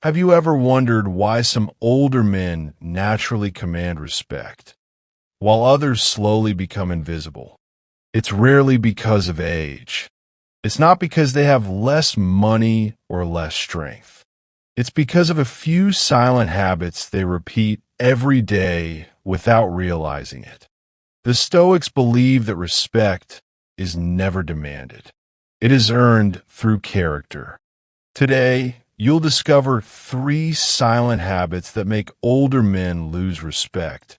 Have you ever wondered why some older men naturally command respect, while others slowly become invisible? It's rarely because of age. It's not because they have less money or less strength. It's because of a few silent habits they repeat every day without realizing it. The Stoics believe that respect is never demanded. It is earned through character. Today, you'll discover 3 silent habits that make older men lose respect,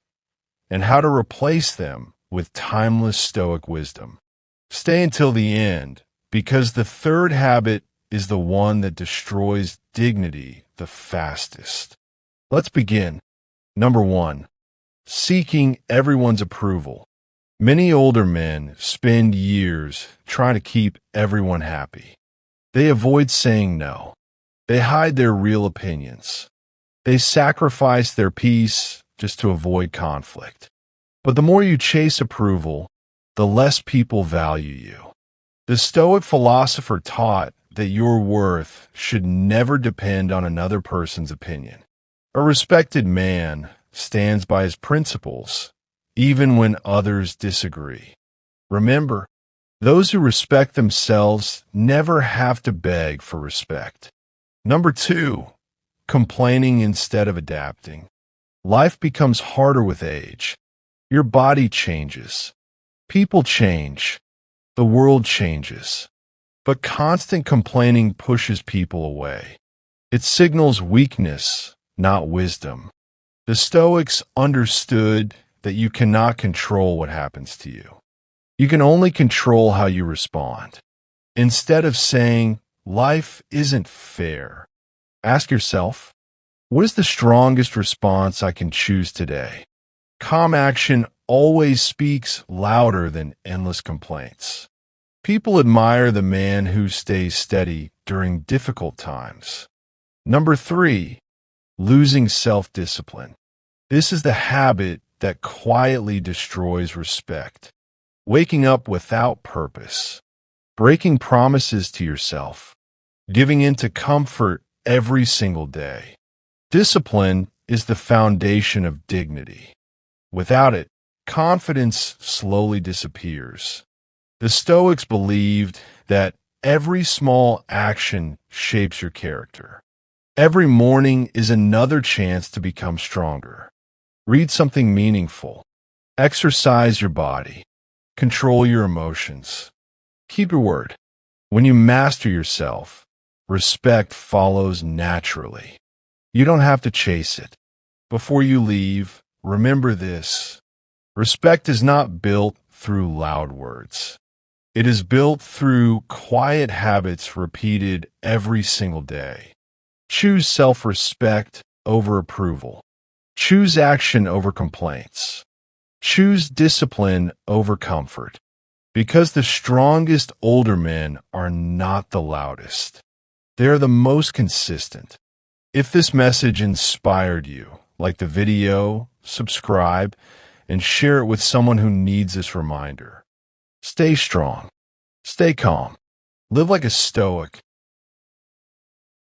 and how to replace them with timeless Stoic wisdom. Stay until the end, because the 3rd habit is the one that destroys dignity the fastest. Let's begin. Number 1. Seeking everyone's approval. Many older men spend years trying to keep everyone happy. They avoid saying no. They hide their real opinions. They sacrifice their peace just to avoid conflict. But the more you chase approval, the less people value you. The Stoic philosopher taught that your worth should never depend on another person's opinion. A respected man stands by his principles, even when others disagree. Remember, those who respect themselves never have to beg for respect. Number 2, complaining instead of adapting. Life becomes harder with age. Your body changes. People change. The world changes. But constant complaining pushes people away. It signals weakness, not wisdom. The Stoics understood that you cannot control what happens to you. You can only control how you respond. Instead of saying, "Life isn't fair," ask yourself, what is the strongest response I can choose today? Calm action always speaks louder than endless complaints. People admire the man who stays steady during difficult times. Number 3, losing self-discipline. This is the habit that quietly destroys respect. Waking up without purpose. Breaking promises to yourself. Giving in to comfort every single day. Discipline is the foundation of dignity. Without it, confidence slowly disappears. The Stoics believed that every small action shapes your character. Every morning is another chance to become stronger. Read something meaningful. Exercise your body. Control your emotions. Keep your word. When you master yourself, respect follows naturally. You don't have to chase it. Before you leave, remember this. Respect is not built through loud words. It is built through quiet habits repeated every single day. Choose self-respect over approval. Choose action over complaints. Choose discipline over comfort. Because the strongest older men are not the loudest. They are the most consistent. If this message inspired you, like the video, subscribe, and share it with someone who needs this reminder. Stay strong. Stay calm. Live like a Stoic,